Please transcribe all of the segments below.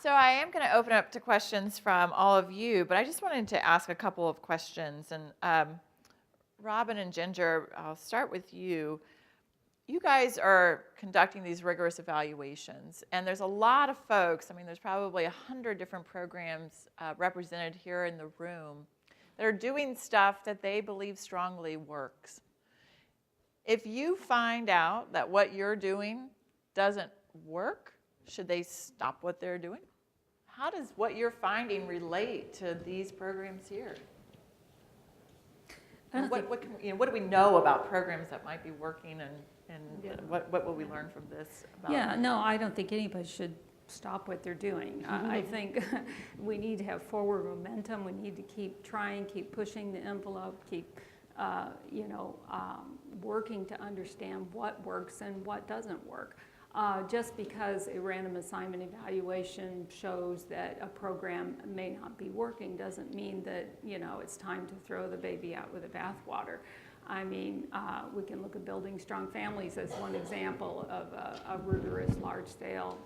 So I am going to open up to questions from all of you, but I just wanted to ask a couple of questions. And Robin and Ginger, I'll start with you. You guys are conducting these rigorous evaluations, and there's a lot of folks. I mean, there's probably 100 different programs represented here in the room that are doing stuff that they believe strongly works. If you find out that what you're doing doesn't work, should they stop what they're doing? How does what you're finding relate to these programs here? And what do we know about programs that might be working, and what will we learn from this? Yeah, no, I don't think anybody should stop what they're doing. I think we need to have forward momentum. We need to keep trying, keep pushing the envelope, keep working to understand what works and what doesn't work. Just because a random assignment evaluation shows that a program may not be working doesn't mean that, it's time to throw the baby out with the bathwater. I mean, we can look at Building Strong Families as one example of a rigorous large-scale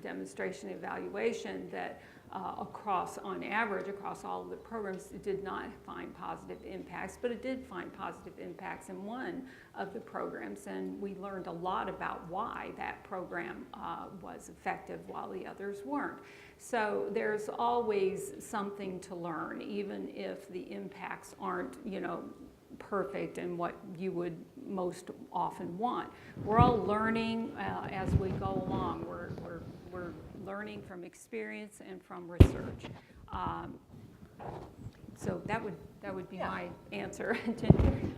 demonstration evaluation that on average, across all of the programs, it did not find positive impacts, but it did find positive impacts in one of the programs, and we learned a lot about why that program was effective while the others weren't. So there's always something to learn, even if the impacts aren't, perfect and what you would most often want. We're all learning as we go along. We're learning from experience and from research. So that would be my answer.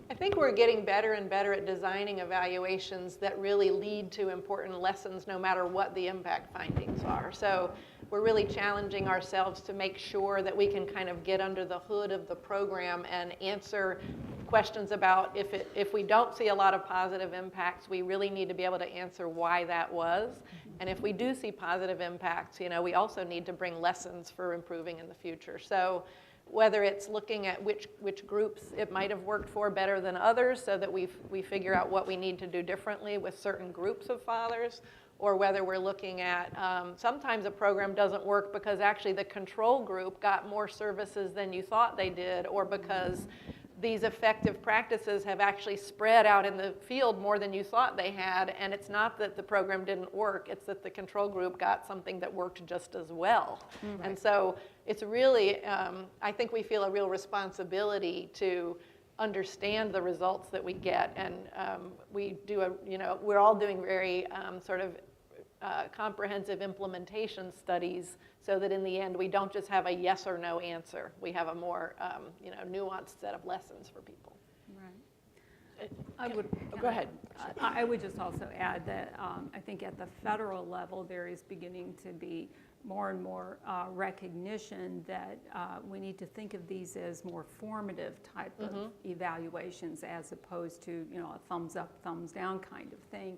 I think we're getting better and better at designing evaluations that really lead to important lessons no matter what the impact findings are. So we're really challenging ourselves to make sure that we can kind of get under the hood of the program and answer questions about if we don't see a lot of positive impacts, we really need to be able to answer why that was. And if we do see positive impacts, we also need to bring lessons for improving in the future. So whether it's looking at which groups it might have worked for better than others so that we figure out what we need to do differently with certain groups of fathers, or whether we're looking at sometimes a program doesn't work because actually the control group got more services than you thought they did, or because these effective practices have actually spread out in the field more than you thought they had, and it's not that the program didn't work, it's that the control group got something that worked just as well. Right. And so it's really, I think we feel a real responsibility to understand the results that we get, and we're all doing very comprehensive implementation studies so that in the end we don't just have a yes or no answer. We have a more nuanced set of lessons for people. Right. Go ahead. I would just also add that I think at the federal level there is beginning to be more and more recognition that we need to think of these as more formative type of evaluations as opposed to a thumbs up, thumbs down kind of thing.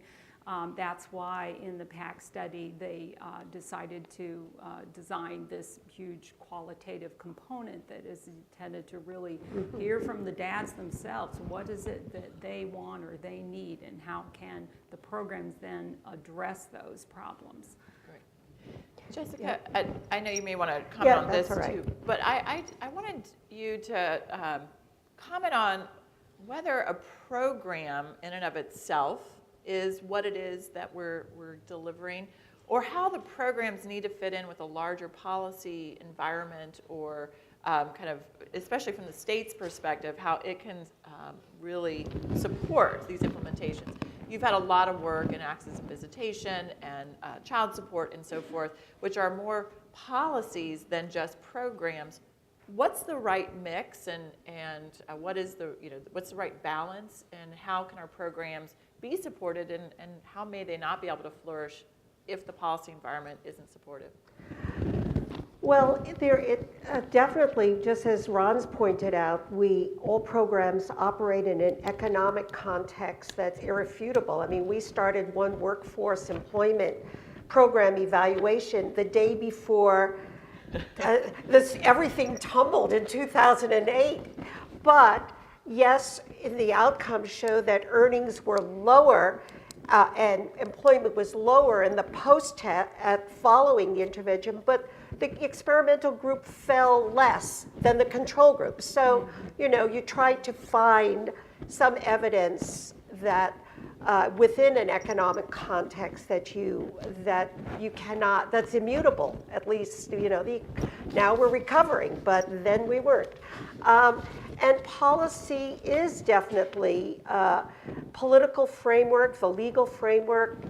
That's why in the PAC study they decided to design this huge qualitative component that is intended to really hear from the dads themselves. What is it that they want or they need, and how can the programs then address those problems? Jessica, I know you may want to comment on this right. too, but I wanted you to comment on whether a program in and of itself is what it is that we're delivering, or how the programs need to fit in with a larger policy environment, or kind of, especially from the state's perspective, how it can really support these implementations. You've had a lot of work in access and visitation and child support and so forth, which are more policies than just programs. What's the right mix, and what's the right balance, and how can our programs be supported, and how may they not be able to flourish if the policy environment isn't supportive? Well, definitely, just as Ron's pointed out, all programs operate in an economic context that's irrefutable. I mean, we started one workforce employment program evaluation the day before everything tumbled in 2008. But yes, the outcomes show that earnings were lower and employment was lower in the post-test following the intervention, but the experimental group fell less than the control group. So, you try to find some evidence that within an economic context that you cannot, that's immutable, at least, now we're recovering, but then we weren't. And policy is definitely political framework, the legal framework,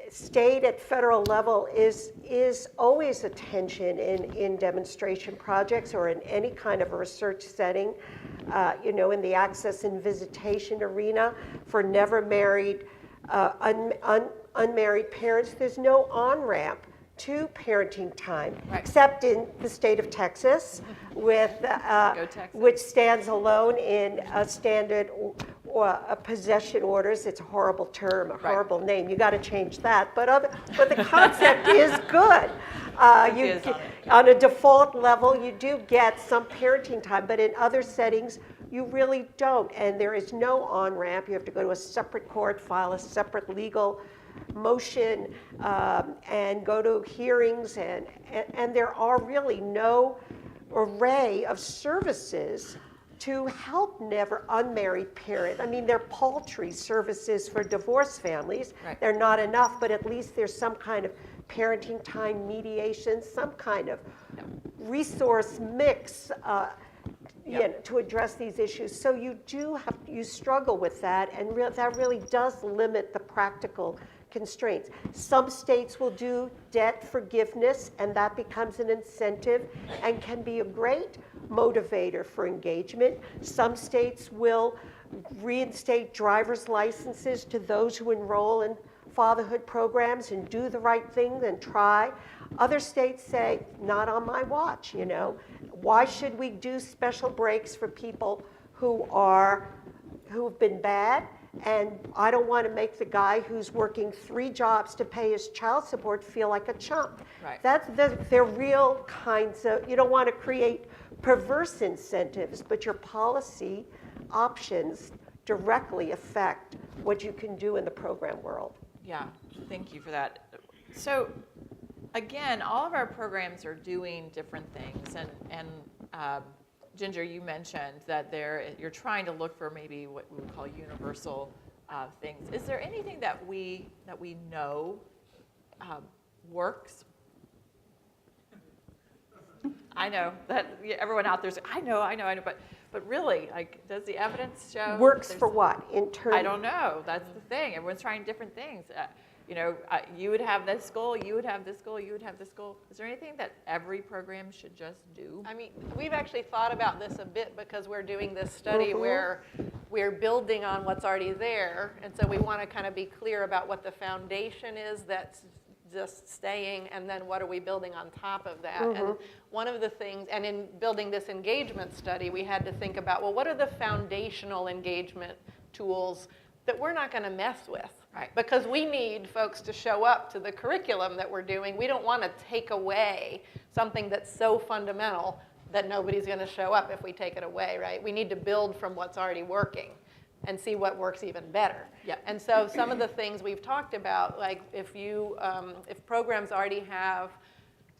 state at federal level is always a tension in demonstration projects or in any kind of a research setting. In the access and visitation arena for never married, unmarried parents, there's no on-ramp to parenting time, except in the state of Texas, with which stands alone in a standard possession orders. It's a horrible term, a horrible name. You got to change that. But the concept is good. On a default level, you do get some parenting time, but in other settings, you really don't. And there is no on-ramp. You have to go to a separate court, file a separate legal motion, and go to hearings. And there are really no array of services to help never unmarried parents. I mean, they're paltry services for divorced families. Right. They're not enough, but at least there's some kind of parenting time mediation, some kind of resource mix to address these issues. So you struggle with that, and that really does limit the practical constraints. Some states will do debt forgiveness, and that becomes an incentive and can be a great motivator for engagement. Some states will reinstate driver's licenses to those who enroll in fatherhood programs and do the right thing and try. Other states say, not on my watch, Why should we do special breaks for people who've been bad? And I don't want to make the guy who's working 3 jobs to pay his child support feel like a chump. Right. They're real kinds of, you don't want to create perverse incentives, but your policy options directly affect what you can do in the program world. Yeah, thank you for that. So again, all of our programs are doing different things, and Ginger, you mentioned that you're trying to look for maybe what we would call universal things. Is there anything that we know works? I know that everyone out there's, I know, but really, does the evidence show? Works for what? In terms? I don't know. That's the thing. Everyone's trying different things. You would have this goal, you would have this goal, you would have this goal. Is there anything that every program should just do? I mean, we've actually thought about this a bit because we're doing this study where we're building on what's already there. And so we want to kind of be clear about what the foundation is that's just staying, and then what are we building on top of that. And one of the things, and in building this engagement study, we had to think about, well, what are the foundational engagement tools that we're not going to mess with? Right. Because we need folks to show up to the curriculum that we're doing. We don't want to take away something that's so fundamental that nobody's going to show up if we take it away, right? We need to build from what's already working and see what works even better. Yep. And so some of the things we've talked about, like if programs already have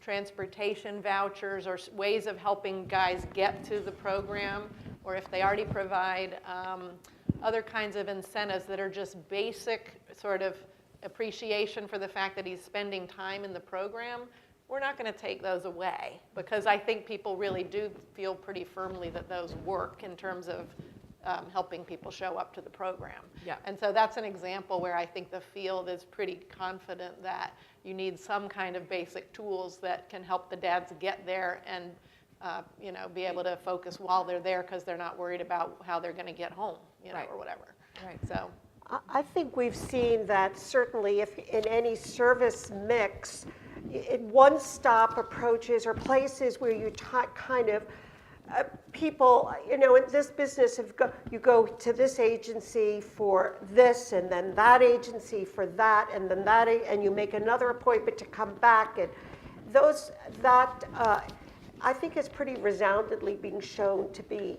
transportation vouchers or ways of helping guys get to the program, or if they already provide other kinds of incentives that are just basic sort of appreciation for the fact that he's spending time in the program, we're not going to take those away, because I think people really do feel pretty firmly that those work in terms of helping people show up to the program. Yeah. And so that's an example where I think the field is pretty confident that you need some kind of basic tools that can help the dads get there and be able to focus while they're there, because they're not worried about how they're going to get home, Right. or whatever. Right. So. I think we've seen that certainly if in any service mix, one-stop approaches or places where you kind of people, in this business, you go to this agency for this, and then that agency for that, and then that, and you make another appointment to come back, and I think is pretty resoundingly being shown to be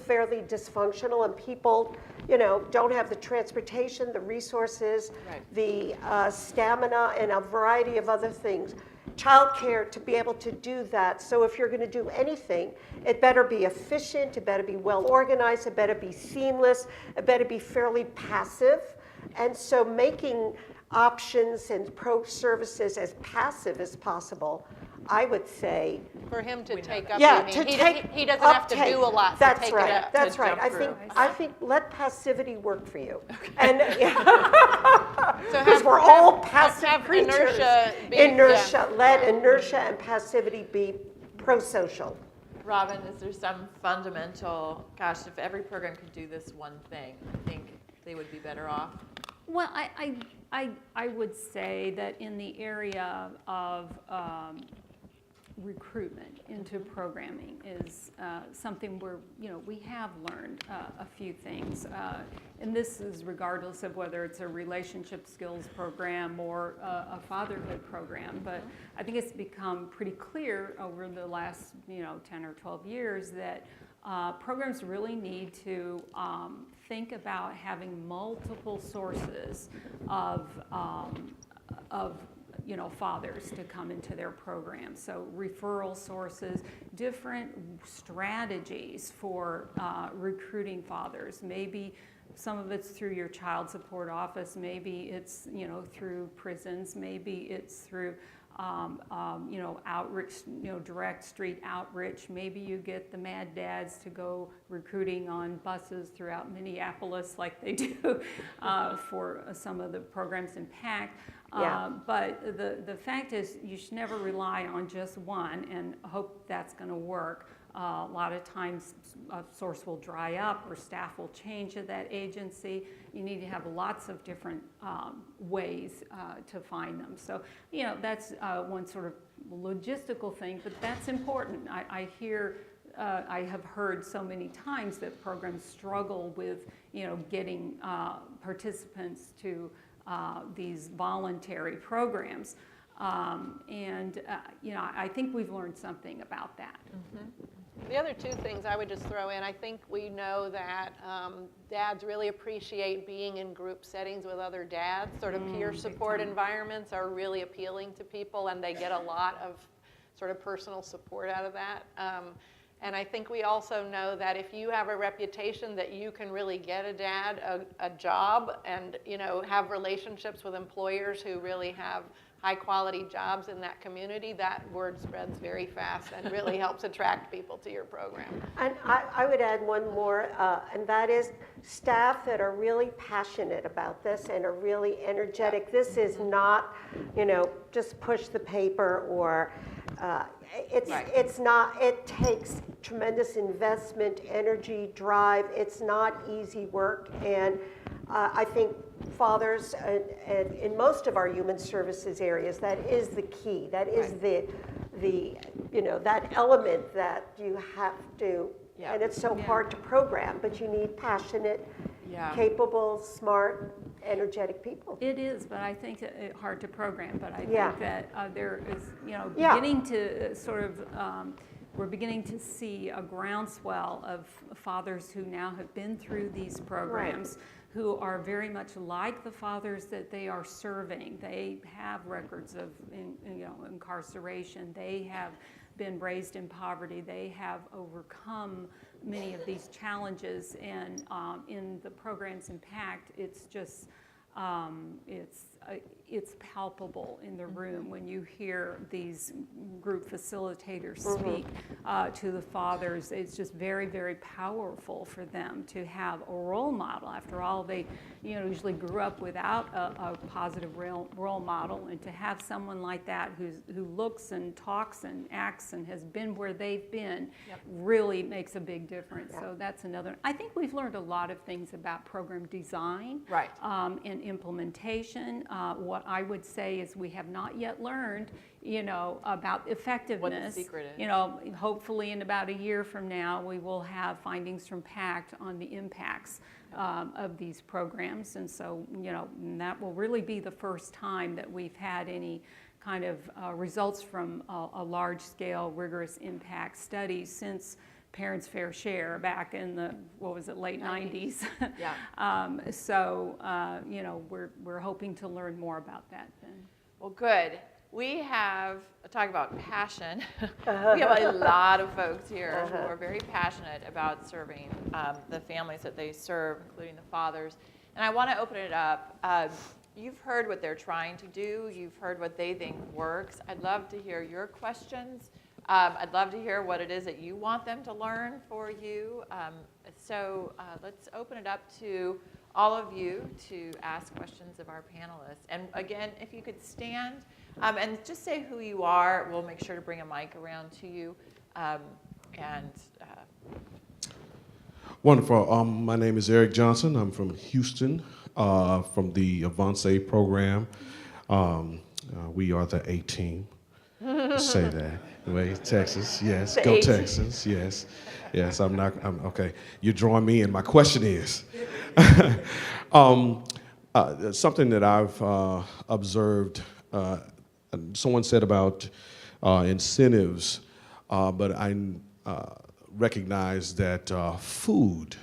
fairly dysfunctional, and people, don't have the transportation, the resources, Right. the stamina, and a variety of other things. Childcare to be able to do that. So if you're going to do anything, it better be efficient, it better be well organized, it better be seamless, it better be fairly passive. And so making options and pro services as passive as possible, I would say. For him to We know take that. up, Yeah, you to mean. take He doesn't have to uptake. do a lot to That's take it right. up. That's To right. jump I through. think I think let passivity work for you, and So because we're all passive have creatures. inertia be- Inertia, yeah. let inertia and passivity be pro-social. Robin, is there some fundamental, gosh, if every program could do this one thing, I think they would be better off? Well, I would say that in the area of recruitment into programming is something where, we have learned a few things. And this is regardless of whether it's a relationship skills program or a fatherhood program. But I think it's become pretty clear over the last, 10 or 12 years that programs really need to think about having multiple sources of fathers to come into their program. So referral sources, different strategies for recruiting fathers. Maybe some of it's through your child support office. Maybe it's, through prisons. Maybe it's through outreach, direct street outreach. Maybe you get the mad dads to go recruiting on buses throughout Minneapolis like they do for some of the programs in PACT. Yeah. But the fact is you should never rely on just one and hope that's going to work. A lot of times a source will dry up or staff will change at that agency. You need to have lots of different ways to find them. So, that's one sort of logistical thing, but that's important. I have heard so many times that programs struggle with, getting participants to these voluntary programs. I think we've learned something about that. Mm-hmm. The other two things I would just throw in, I think we know that dads really appreciate being in group settings with other dads. Sort of peer support environments are really appealing to people, and they get a lot of sort of personal support out of that. And I think we also know that if you have a reputation that you can really get a dad a job and, have relationships with employers who really have high quality jobs in that community, that word spreads very fast and really helps attract people to your program. And I would add one more, and that is staff that are really passionate about this and are really energetic. This is not, just push the paper or it's not, it takes tremendous investment, energy, drive. It's not easy work, and I think fathers, in most of our human services areas, that is the key. That is the that element that you have to, and it's so hard to program, but you need passionate, capable, smart, energetic people. It is, but I think it's hard to program. But I think that there is, beginning to sort of, we're beginning to see a groundswell of fathers who now have been through these programs, who are very much like the fathers that they are serving. They have records of incarceration. They have been raised in poverty. They have overcome many of these challenges, and in the programs in PACT, it's just it's palpable in the room when you hear these group facilitators speak to the fathers. It's just very, very powerful for them to have a role model. After all, they usually grew up without a positive role model, and to have someone like that who looks and talks and acts and has been where they've been really makes a big difference. So that's another. I think we've learned a lot of things about program design and implementation. What I would say is we have not yet learned, about effectiveness. What the secret is. Hopefully in about a year from now, we will have findings from PACT on the impacts of these programs. And so, that will really be the first time that we've had any kind of results from a large-scale, rigorous impact study since parents' fair share back in the, what was it, late 90s. Yeah. You know, we're hoping to learn more about that then. Well, good. We have, talk about passion. We have a lot of folks here who are very passionate about serving the families that they serve, including the fathers. And I want to open it up. You've heard what they're trying to do. You've heard what they think works. I'd love to hear your questions. I'd love to hear what it is that you want them to learn for you. Let's open it up to all of you to ask questions of our panelists. And again, if you could stand and just say who you are, we'll make sure to bring a mic around to you. Wonderful. My name is Eric Johnson. I'm from Houston, from the Avance program. We are the A team. Say that. Anyway, Texas, yes. Go Texans, yes. Yes, I'm okay. You're drawing me in. My question is, something that I've observed, someone said about incentives, but I recognize that food,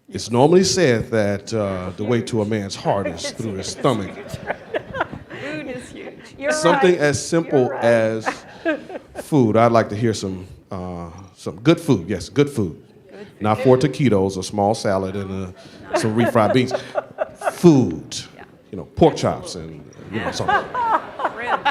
it's normally said that the way to a man's heart is through his stomach. Food is huge. You're Something right. as simple You're right. as food. I'd like to hear some good food. Yes, good food. Not 4 taquitos, a small salad, and some refried beans. Food. Yeah. You know, pork chops and something. Ribs.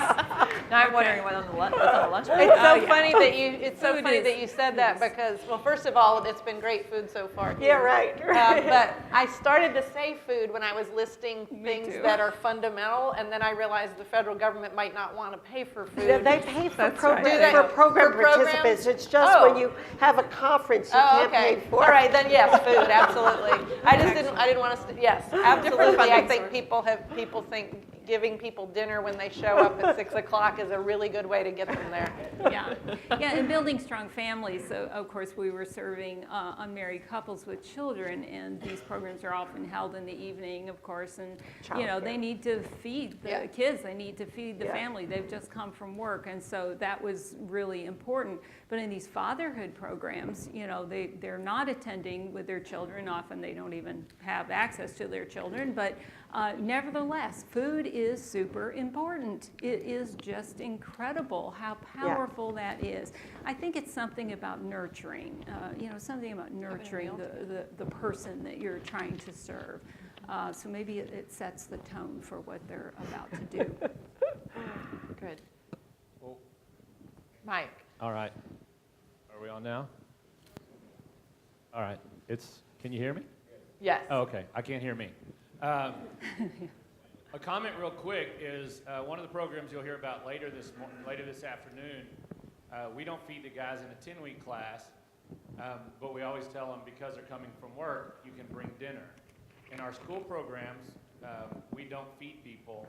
Now I'm wondering what's on the lunch It's menu. so funny that you. It's so Food funny is- that you said that because, well, first of all, it's been great food so far. Yeah, here. right. But I started to say food when I was listing things too. that are fundamental, and then I realized the federal government might not want to pay for food. They pay for That's right. Do they? program For programs? participants. It's just Oh. when you have a conference, you Oh, can't okay. pay for. All right, then yes, food, absolutely. I didn't want to, yes, absolutely. I funding think people think giving people dinner when they show up at 6 o'clock is a really good way to get them there. Yeah, and building strong families. So of course we were serving unmarried couples with children, and these programs are often held in the evening, of course. And they need to feed the Yeah. kids. They need to feed the Yeah. family. They've just come from work, and so that was really important. But in these fatherhood programs, they're not attending with their children. Often they don't even have access to their children, but nevertheless, food is super important. It is just incredible how powerful that is. I think it's something about nurturing, something about nurturing the person that you're trying to serve. So maybe it sets the tone for what they're about to do. Good. Well, Mike. all right. Are we on now? All right. Can you hear me? Yes. Oh, okay. I can't hear me. A comment real quick is one of the programs you'll hear about later this afternoon. We don't feed the guys in a 10-week class, but we always tell them because they're coming from work, you can bring dinner. In our school programs, we don't feed people,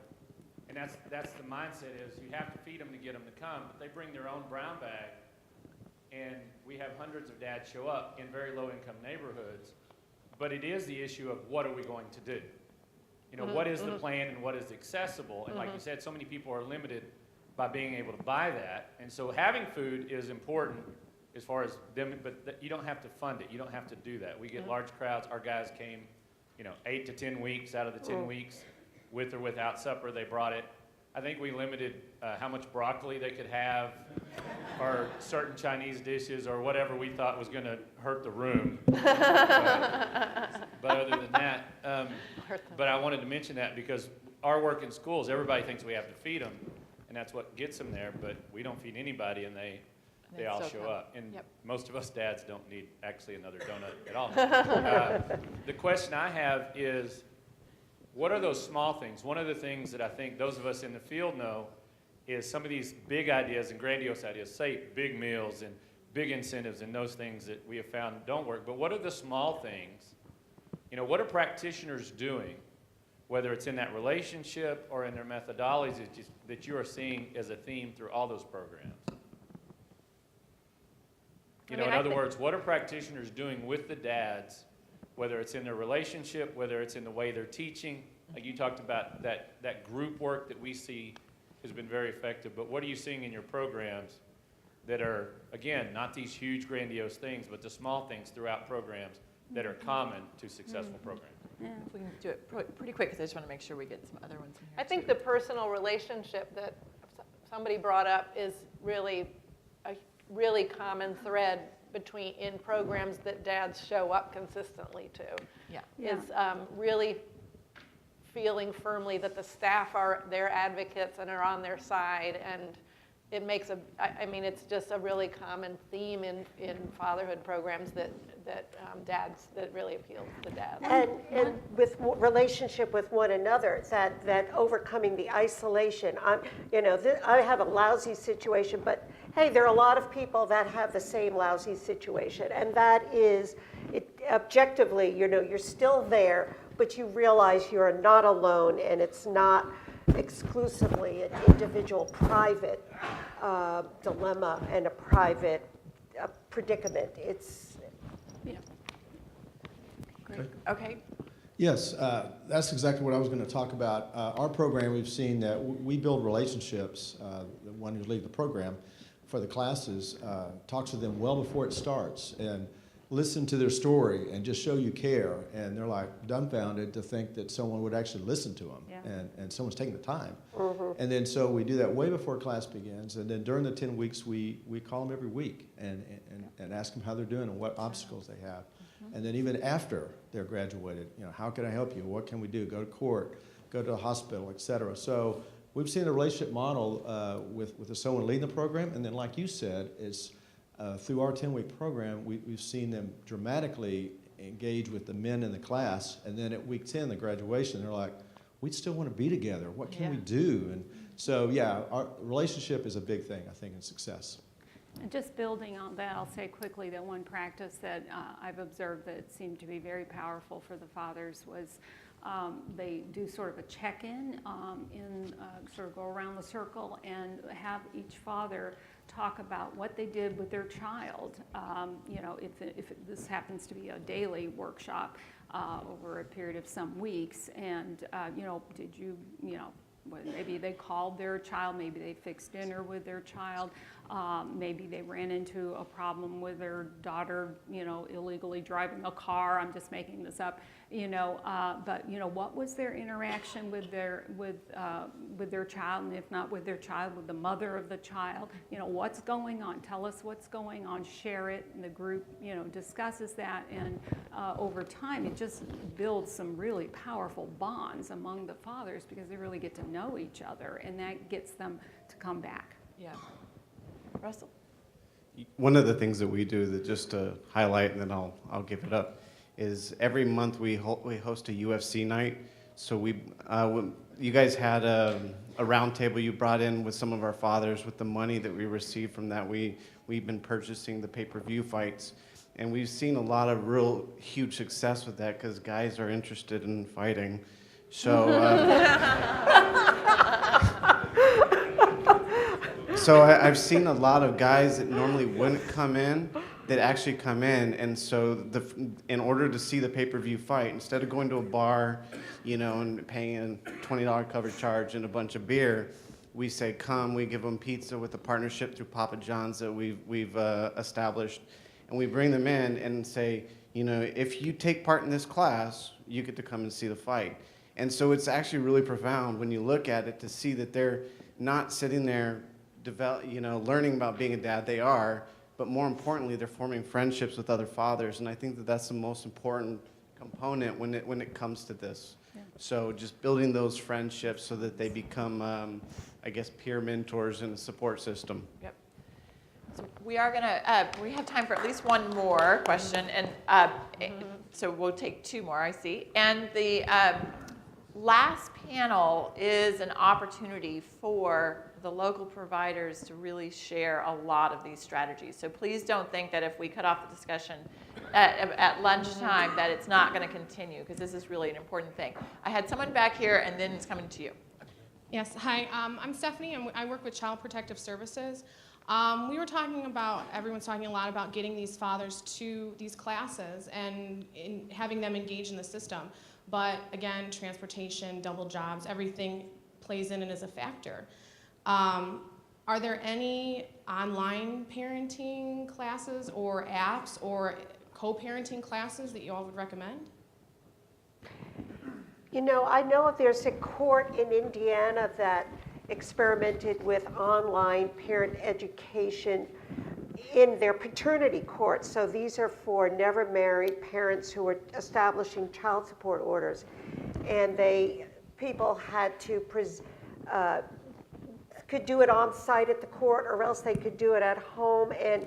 and that's the mindset is you have to feed them to get them to come, but they bring their own brown bag, and we have hundreds of dads show up in very low-income neighborhoods, but it is the issue of what are we going to do? What is the plan and what is accessible? And like you said, so many people are limited by being able to buy that. And so having food is important as far as them, but you don't have to fund it. You don't have to do that. We get large crowds. Our guys came, 8 to 10 weeks out of the 10 weeks with or without supper. They brought it. I think we limited how much broccoli they could have or certain Chinese dishes or whatever we thought was going to hurt the room. But other than that, but I wanted to mention that because our work in schools, everybody thinks we have to feed them, and that's what gets them there, but we don't feed anybody, and they all still show come. up. And Yep. most of us dads don't need actually another donut at all. The question I have is, what are those small things? One of the things that I think those of us in the field know is some of these big ideas and grandiose ideas, say big meals and big incentives and those things that we have found don't work. But what are the small things? What are practitioners doing, whether it's in that relationship or in their methodologies that you are seeing as a theme through all those programs? In other words, what are practitioners doing with the dads, whether it's in their relationship, whether it's in the way they're teaching? Like you talked about that group work that we see has been very effective, but what are you seeing in your programs that are, again, not these huge grandiose things, but the small things throughout programs that are common to successful programs. Yeah. If we can do it pretty quick, because I just want to make sure we get some other ones in here. I think too. the personal relationship that somebody brought up is really a really common thread in programs that dads show up consistently to. Yeah. Yeah. Is really feeling firmly that the staff are their advocates and are on their side, and it makes I mean, it's just a really common theme in fatherhood programs that dads, that really appeals to dads. And with relationship with one another, that overcoming the isolation. I have a lousy situation, but hey, there are a lot of people that have the same lousy situation, and that is, objectively, you're still there, but you realize you're not alone, and it's not exclusively an individual private dilemma and a private predicament. It's Yeah. Great. Okay. Yes, that's exactly what I was going to talk about. Our program, we've seen that we build relationships. The one who lead the program for the classes, talk to them well before it starts and listen to their story and just show you care. And they're like dumbfounded to think that someone would actually listen to them, Yeah. and someone's taking the time. And then so we do that way before class begins. And then during the 10 weeks, we call them every week and ask them how they're doing and what obstacles they have. And then even after they're graduated, how can I help you? What can we do? Go to court, go to the hospital, et cetera. So we've seen a relationship model with someone leading the program. And then like you said, is through our 10-week program, we've seen them dramatically engage with the men in the class. And then at week 10, the graduation, they're like, we still want to be together. What can we do? And so, yeah, our relationship is a big thing, I think, in success. And just building on that, I'll say quickly that one practice that I've observed that seemed to be very powerful for the fathers was they do sort of a check-in, sort of go around the circle and have each father talk about what they did with their child. If this happens to be a daily workshop over a period of some weeks, and did you, maybe they called their child, maybe they fixed dinner with their child, maybe they ran into a problem with their daughter, illegally driving a car. I'm just making this up, but what was their interaction with their child, and if not with their child, with the mother of the child? What's going on? Tell us what's going on. Share it, and the group, discusses that, and over time, it just builds some really powerful bonds among the fathers because they really get to know each other, and that gets them to come back. Yeah. Russell? One of the things that we do, that just to highlight, and then I'll give it up, is every month we host a UFC night. So you guys had a round table you brought in with some of our fathers. With the money that we received from that, we've been purchasing the pay-per-view fights, and we've seen a lot of real huge success with that because guys are interested in fighting. So. So I've seen a lot of guys that normally wouldn't come in that actually come in, and so in order to see the pay-per-view fight, instead of going to a bar, and paying a $20 cover charge and a bunch of beer, we say come. We give them pizza with a partnership through Papa John's that we've established, and we bring them in and say, if you take part in this class, you get to come and see the fight. And so it's actually really profound when you look at it to see that they're not sitting there learning about being a dad. They are, but more importantly, they're forming friendships with other fathers, and I think that that's the most important component when it comes to this. Yeah. So just building those friendships so that they become, peer mentors in the support system. Yep. So we are gonna, we have time for at least one more question, and so we'll take two more, I see. And the last panel is an opportunity for the local providers to really share a lot of these strategies. So please don't think that if we cut off the discussion at lunchtime that it's not going to continue, because this is really an important thing. I had someone back here, and then it's coming to you. Yes, hi, I'm Stephanie, and I work with Child Protective Services. Everyone's talking a lot about getting these fathers to these classes and having them engage in the system. But again, transportation, double jobs, everything plays in and is a factor. Are there any online parenting classes or apps or co-parenting classes that you all would recommend? You know, I know there's a court in Indiana that experimented with online parent education in their paternity court. So these are for never married parents who are establishing child support orders. And people had to, could do it on site at the court, or else they could do it at home. And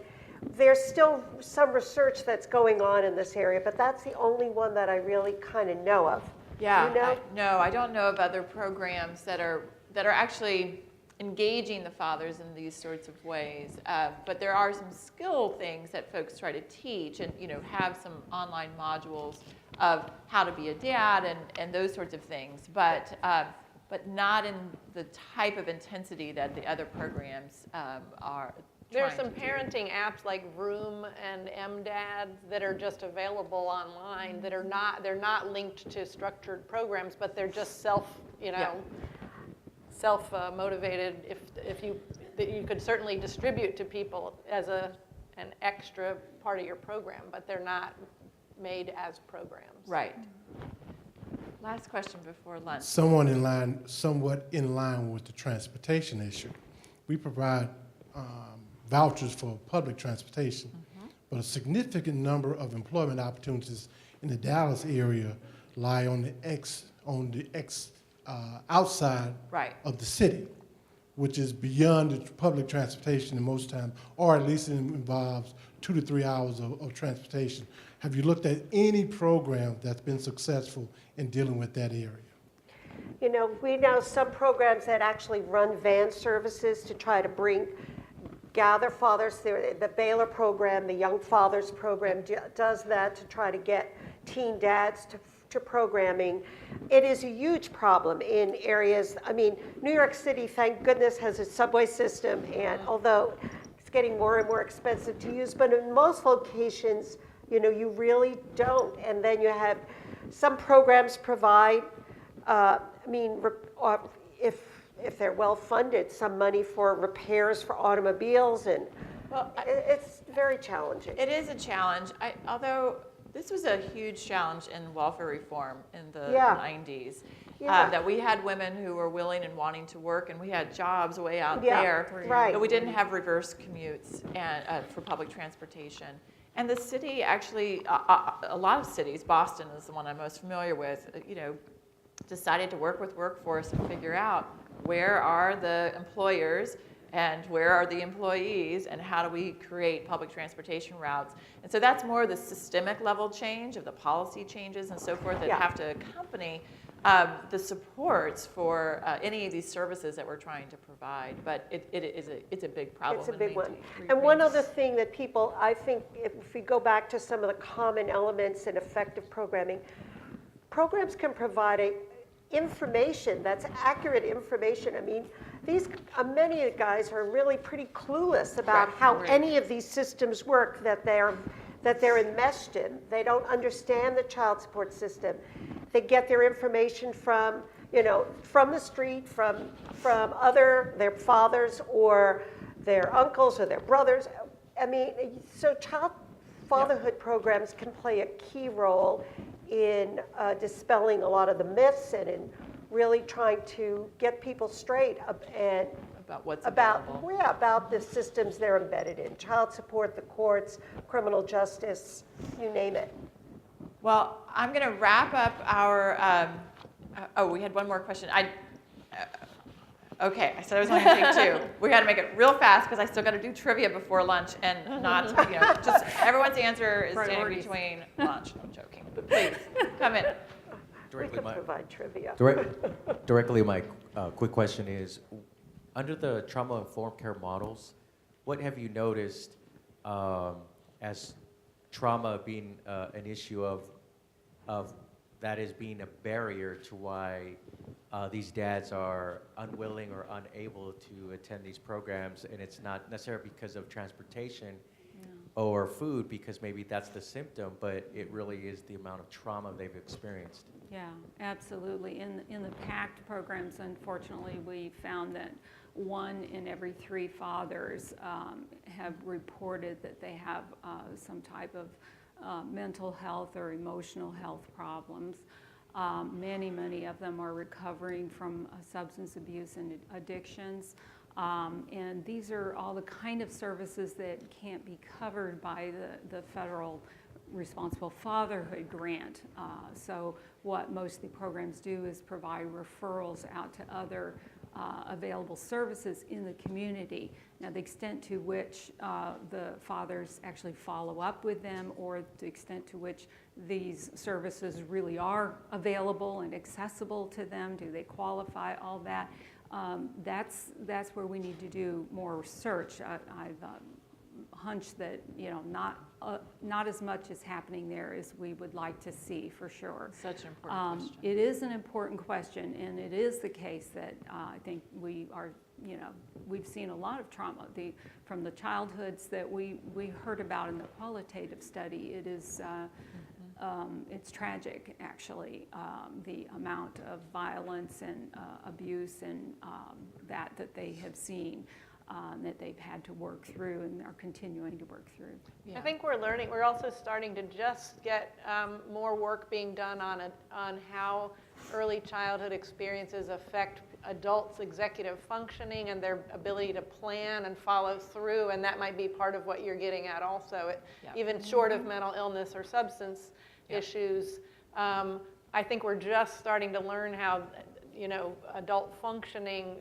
there's still some research that's going on in this area, but that's the only one that I really kind of know of. Yeah, You know? no, I don't know of other programs that are actually engaging the fathers in these sorts of ways. But there are some skill things that folks try to teach, and have some online modules of how to be a dad and those sorts of things. But not in the type of intensity that the other programs are. There's trying some to do. parenting apps like Vroom and MDad that are just available online that they're not linked to structured programs, but they're just self-motivated. That you could certainly distribute to people as an extra part of your program, but they're not made as programs. Right. Last question before lunch. Somewhat in line with the transportation issue. We provide vouchers for public transportation, but a significant number of employment opportunities in the Dallas area lie on the outside Right. of the city, which is beyond the public transportation in most times, or at least it involves 2 to 3 hours of transportation. Have you looked at any program that's been successful in dealing with that area? You know, we know some programs that actually run van services to try to gather fathers. The Baylor program, the Young Fathers program does that to try to get teen dads to programming. It is a huge problem in areas, New York City, thank goodness, has a subway system, and although it's getting more and more expensive to use, but in most locations, you really don't. And then you have some programs provide, if they're well funded, some money for repairs for automobiles, and it's very challenging. It is a challenge. Although this was a huge challenge in welfare reform in the 90s, that we had women who were willing and wanting to work, and we had jobs way out there, right. but we didn't have reverse commutes and for public transportation. And the city actually, a lot of cities, Boston is the one I'm most familiar with, decided to work with workforce and figure out where are the employers and where are the employees, and how do we create public transportation routes. And so that's more the systemic level change of the policy changes and so forth that have to accompany the supports for any of these services that we're trying to provide. But it's a big problem. It's a big one. And one other thing that people, I think, if we go back to some of the common elements in effective programming, programs can provide information that's accurate information. Many of the guys are really pretty clueless about how any of these systems work that they're enmeshed in. They don't understand the child support system. They get their information from the street, from their fathers or their uncles or their brothers. So child fatherhood programs can play a key role in dispelling a lot of the myths and in really trying to get people straight and about what's available. about the systems they're embedded in: child support, the courts, criminal justice, you name it. Well, I'm going to wrap up our. We had one more question. Okay, I said I was only going to take 2. We got to make it real fast because I still got to do trivia before lunch, and not, just everyone's answer is standing between lunch. I'm joking, but please come in. We can provide trivia. Directly, my quick question is, under the trauma-informed care models, what have you noticed as trauma being an issue of that is being a barrier to why these dads are unwilling or unable to attend these programs, and it's not necessarily because of transportation or food, because maybe that's the symptom, but it really is the amount of trauma they've experienced? Yeah, absolutely. In the PACT programs, unfortunately, we found that 1 in every 3 fathers have reported that they have some type of mental health or emotional health problems. Many of them are recovering from substance abuse and addictions. And these are all the kind of services that can't be covered by the federal Responsible Fatherhood grant. So what most of the programs do is provide referrals out to other available services in the community. Now, the extent to which the fathers actually follow up with them, or the extent to which these services really are available and accessible to them, do they qualify, all that, that's where we need to do more research. I've hunch that, you know, not as much is happening there as we would like to see, for sure. Such an important question. It is an important question, and it is the case that I think we are, you know, we've seen a lot of trauma from the childhoods that we heard about in the qualitative study. It is it's tragic, actually, the amount of violence and abuse and that they have seen. That they've had to work through and are continuing to work through. Yeah. I think we're learning. We're also starting to just get more work being done on how early childhood experiences affect adults' executive functioning and their ability to plan and follow through. And that might be part of what you're getting at also. Even short of mental illness or substance issues, I think we're just starting to learn how, you know, adult functioning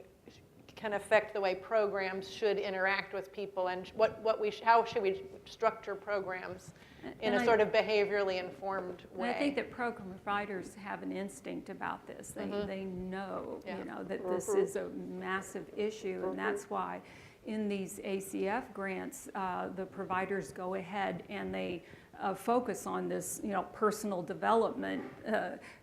can affect the way programs should interact with people, and how should we structure programs in a sort of behaviorally informed way. And I think that program providers have an instinct about this. They know, you know, that this is a massive issue, and that's why in these ACF grants, the providers go ahead and they focus on this, you know, personal development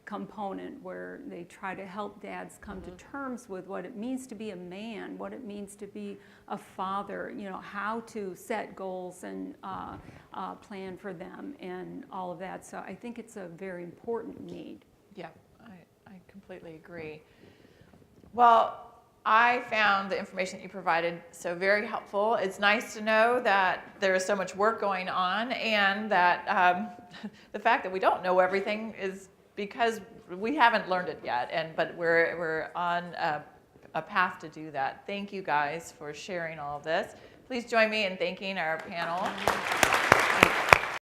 component, where they try to help dads come to terms with what it means to be a man, what it means to be a father, you know, how to set goals and plan for them and all of that. So I think it's a very important need. Yeah, I completely agree. Well, I found the information that you provided so very helpful. It's nice to know that there is so much work going on, and that the fact that we don't know everything is because we haven't learned it yet, but we're on a path to do that. Thank you guys for sharing all of this. Please join me in thanking our panel.